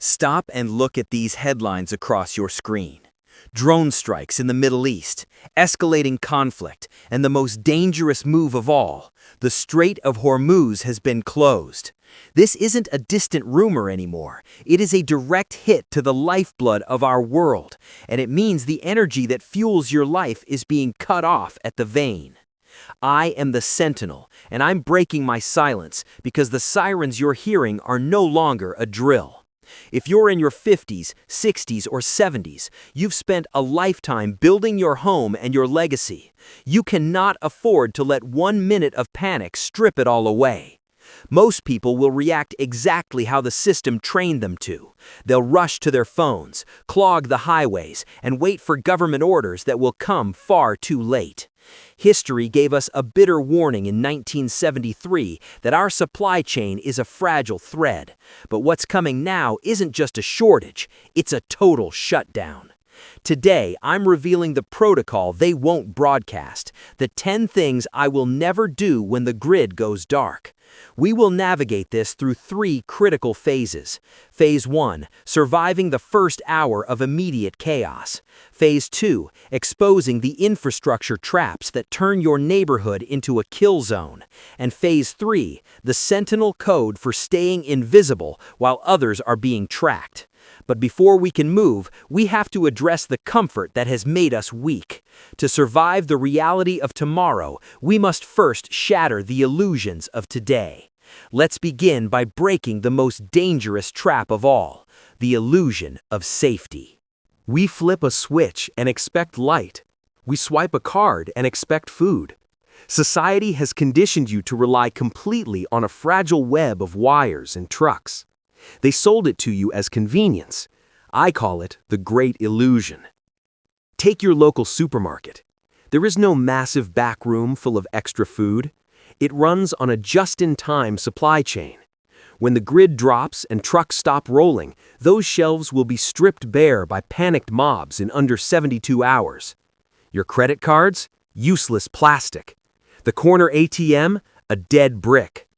Stop and look at these headlines across your screen. Drone strikes in the Middle East, escalating conflict, and the most dangerous move of all, the Strait of Hormuz has been closed. This isn't a distant rumor anymore. It is a direct hit to the lifeblood of our world, and it means the energy that fuels your life is being cut off at the vein. I am the Sentinel, and I'm breaking my silence because the sirens you're hearing are no longer a drill. If you're in your 50s, 60s, or 70s, you've spent a lifetime building your home and your legacy. You cannot afford to let 1 minute of panic strip it all away. Most people will react exactly how the system trained them to. They'll rush to their phones, clog the highways, and wait for government orders that will come far too late. History gave us a bitter warning in 1973 that our supply chain is a fragile thread. But what's coming now isn't just a shortage, it's a total shutdown. Today, I'm revealing the protocol they won't broadcast, the 10 things I will never do when the grid goes dark. We will navigate this through 3 critical phases. Phase 1, surviving the first hour of immediate chaos. Phase 2, exposing the infrastructure traps that turn your neighborhood into a kill zone. And Phase 3, the Sentinel Code for staying invisible while others are being tracked. But before we can move, we have to address the comfort that has made us weak. To survive the reality of tomorrow, we must first shatter the illusions of today. Let's begin by breaking the most dangerous trap of all, the illusion of safety. We flip a switch and expect light. We swipe a card and expect food. Society has conditioned you to rely completely on a fragile web of wires and trucks. They sold it to you as convenience. I call it the great illusion. Take your local supermarket. There is no massive back room full of extra food. It runs on a just-in-time supply chain. When the grid drops and trucks stop rolling, those shelves will be stripped bare by panicked mobs in under 72 hours. Your credit cards? Useless plastic. The corner ATM? A dead brick.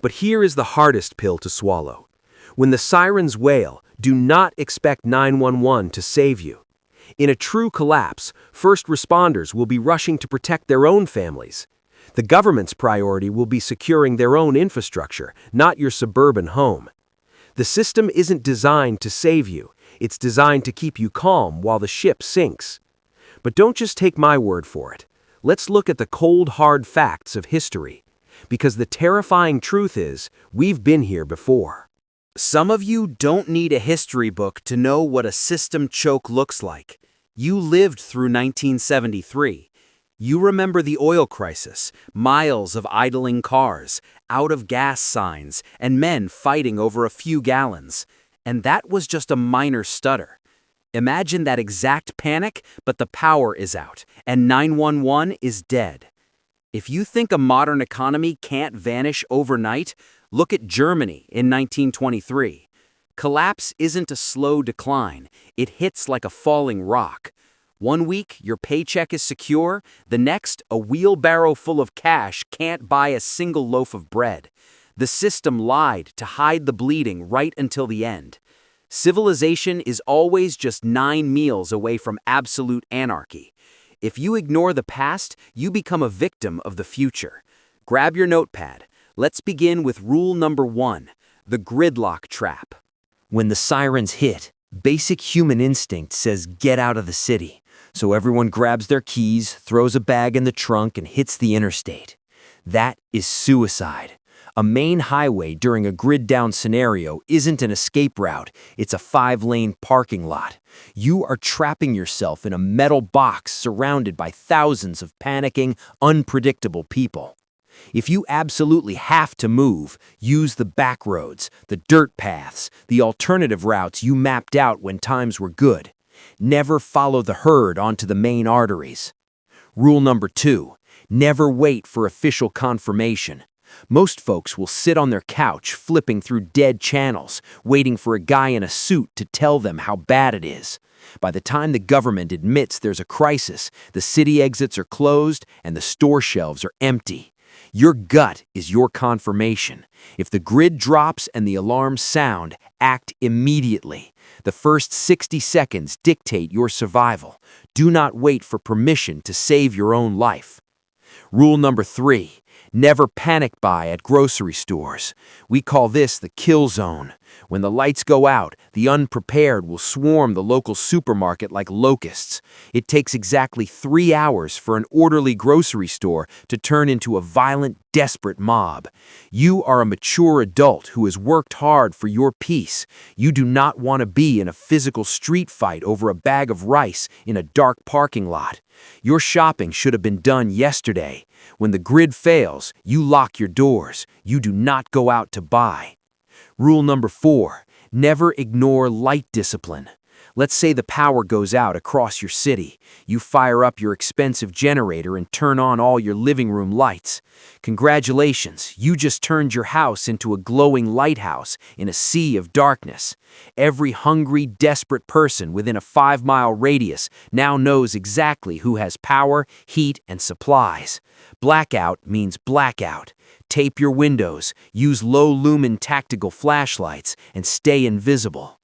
But here is the hardest pill to swallow. When the sirens wail, do not expect 911 to save you. In a true collapse, first responders will be rushing to protect their own families. The government's priority will be securing their own infrastructure, not your suburban home. The system isn't designed to save you. It's designed to keep you calm while the ship sinks. But don't just take my word for it. Let's look at the cold, hard facts of history. Because the terrifying truth is, we've been here before. Some of you don't need a history book to know what a system choke looks like. You lived through 1973. You remember the oil crisis, miles of idling cars, out-of-gas signs, and men fighting over a few gallons. And that was just a minor stutter. Imagine that exact panic, but the power is out, and 911 is dead. If you think a modern economy can't vanish overnight, look at Germany in 1923. Collapse isn't a slow decline, it hits like a falling rock. 1 week, your paycheck is secure, the next, a wheelbarrow full of cash can't buy a single loaf of bread. The system lied to hide the bleeding right until the end. Civilization is always just 9 meals away from absolute anarchy. If you ignore the past, you become a victim of the future. Grab your notepad. Let's begin with rule number 1, the gridlock trap. When the sirens hit, basic human instinct says get out of the city. So everyone grabs their keys, throws a bag in the trunk, and hits the interstate. That is suicide. A main highway during a grid-down scenario isn't an escape route, it's a 5-lane parking lot. You are trapping yourself in a metal box surrounded by thousands of panicking, unpredictable people. If you absolutely have to move, use the back roads, the dirt paths, the alternative routes you mapped out when times were good. Never follow the herd onto the main arteries. Rule number 2, never wait for official confirmation. Most folks will sit on their couch flipping through dead channels, waiting for a guy in a suit to tell them how bad it is. By the time the government admits there's a crisis, the city exits are closed and the store shelves are empty. Your gut is your confirmation. If the grid drops and the alarms sound, Act immediately. The first 60 seconds dictate your survival. Do not wait for permission to save your own life. Rule number 3. Never panic buy at grocery stores. We call this the kill zone. When the lights go out, the unprepared will swarm the local supermarket like locusts. It takes exactly 3 hours for an orderly grocery store to turn into a violent, desperate mob. You are a mature adult who has worked hard for your peace. You do not want to be in a physical street fight over a bag of rice in a dark parking lot. Your shopping should have been done yesterday. When the grid fails, you lock your doors. You do not go out to buy. Rule number 4. Never ignore light discipline. Let's say the power goes out across your city. You fire up your expensive generator and turn on all your living room lights. Congratulations, you just turned your house into a glowing lighthouse in a sea of darkness. Every hungry, desperate person within a 5-mile radius now knows exactly who has power, heat, and supplies. Blackout means blackout. Tape your windows, use low-lumen tactical flashlights, and stay invisible.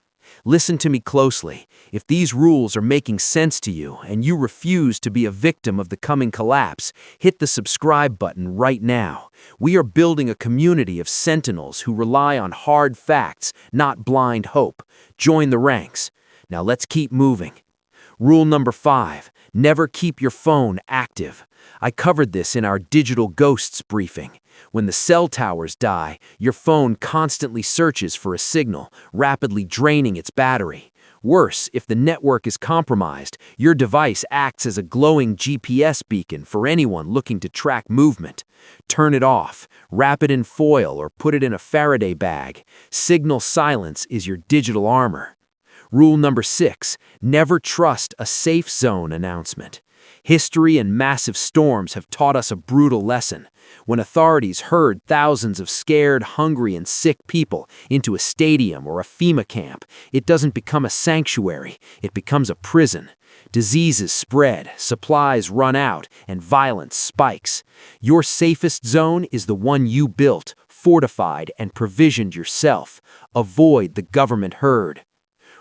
Listen to me closely. If these rules are making sense to you and you refuse to be a victim of the coming collapse, hit the subscribe button right now. We are building a community of sentinels who rely on hard facts, not blind hope. Join the ranks. Now let's keep moving. Rule number 5. Never keep your phone active. I covered this in our Digital Ghosts briefing. When the cell towers die, your phone constantly searches for a signal, rapidly draining its battery. Worse, if the network is compromised, your device acts as a glowing GPS beacon for anyone looking to track movement. Turn it off, wrap it in foil, or put it in a Faraday bag. Signal silence is your digital armor. Rule number 6. Never trust a safe zone announcement. History and massive storms have taught us a brutal lesson. When authorities herd thousands of scared, hungry, and sick people into a stadium or a FEMA camp, it doesn't become a sanctuary, it becomes a prison. Diseases spread, supplies run out, and violence spikes. Your safest zone is the one you built, fortified, and provisioned yourself. Avoid the government herd.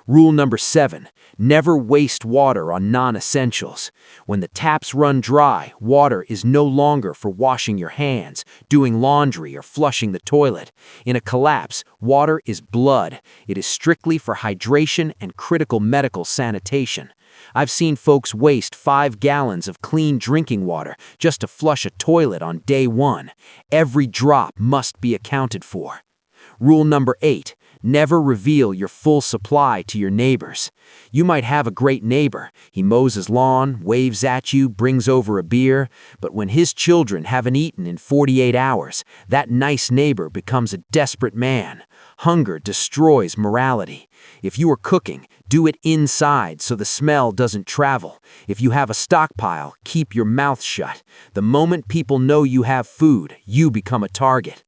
Rule number 7. Never waste water on non-essentials. When the taps run dry, water is no longer for washing your hands, doing laundry, or flushing the toilet. In a collapse, water is blood. It is strictly for hydration and critical medical sanitation. I've seen folks waste 5 gallons of clean drinking water just to flush a toilet on day 1. Every drop must be accounted for. Rule number 8. Never reveal your full supply to your neighbors. You might have a great neighbor. He mows his lawn, waves at you, brings over a beer, but when his children haven't eaten in 48 hours, that nice neighbor becomes a desperate man. Hunger destroys morality. If you are cooking, do it inside so the smell doesn't travel. If you have a stockpile, keep your mouth shut. The moment people know you have food, you become a target.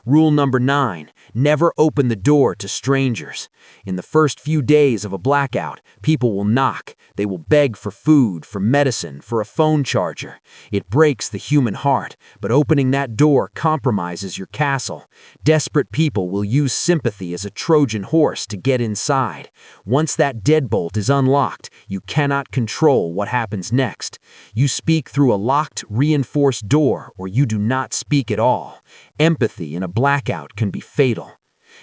Rule number 9. Never open the door to strangers. In the first few days of a blackout, people will knock. They will beg for food, for medicine, for a phone charger. It breaks the human heart, but opening that door compromises your castle. Desperate people will use sympathy as a Trojan horse to get inside. Once that deadbolt is unlocked, you cannot control what happens next. You speak through a locked, reinforced door, or you do not speak at all. Empathy in a blackout can be fatal.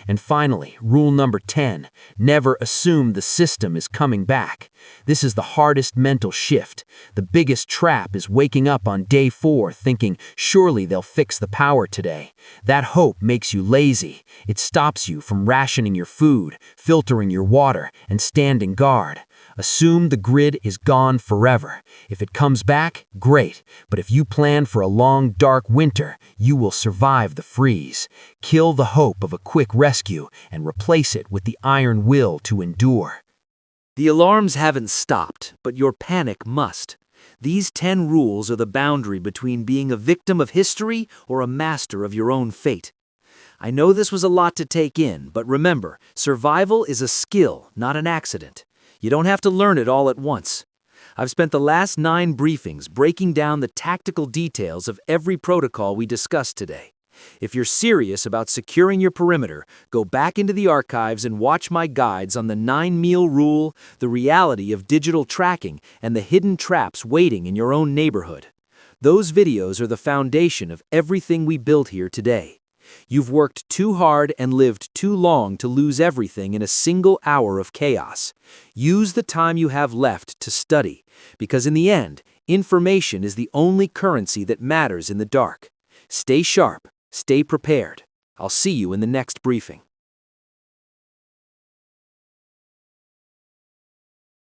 And finally, rule number 10, never assume the system is coming back. This is the hardest mental shift. The biggest trap is waking up on day 4 thinking, surely they'll fix the power today. That hope makes you lazy. It stops you from rationing your food, filtering your water, and standing guard. Assume the grid is gone forever. If it comes back, great. But if you plan for a long, dark winter, you will survive the freeze. Kill the hope of a quick rescue and replace it with the iron will to endure. The alarms haven't stopped, but your panic must. These 10 rules are the boundary between being a victim of history or a master of your own fate. I know this was a lot to take in, but remember, survival is a skill, not an accident. You don't have to learn it all at once. I've spent the last 9 briefings breaking down the tactical details of every protocol we discussed today. If you're serious about securing your perimeter, go back into the archives and watch my guides on the 9-meal rule, the reality of digital tracking, and the hidden traps waiting in your own neighborhood. Those videos are the foundation of everything we built here today. You've worked too hard and lived too long to lose everything in a single hour of chaos. Use the time you have left to study, because in the end, information is the only currency that matters in the dark. Stay sharp, stay prepared. I'll see you in the next briefing.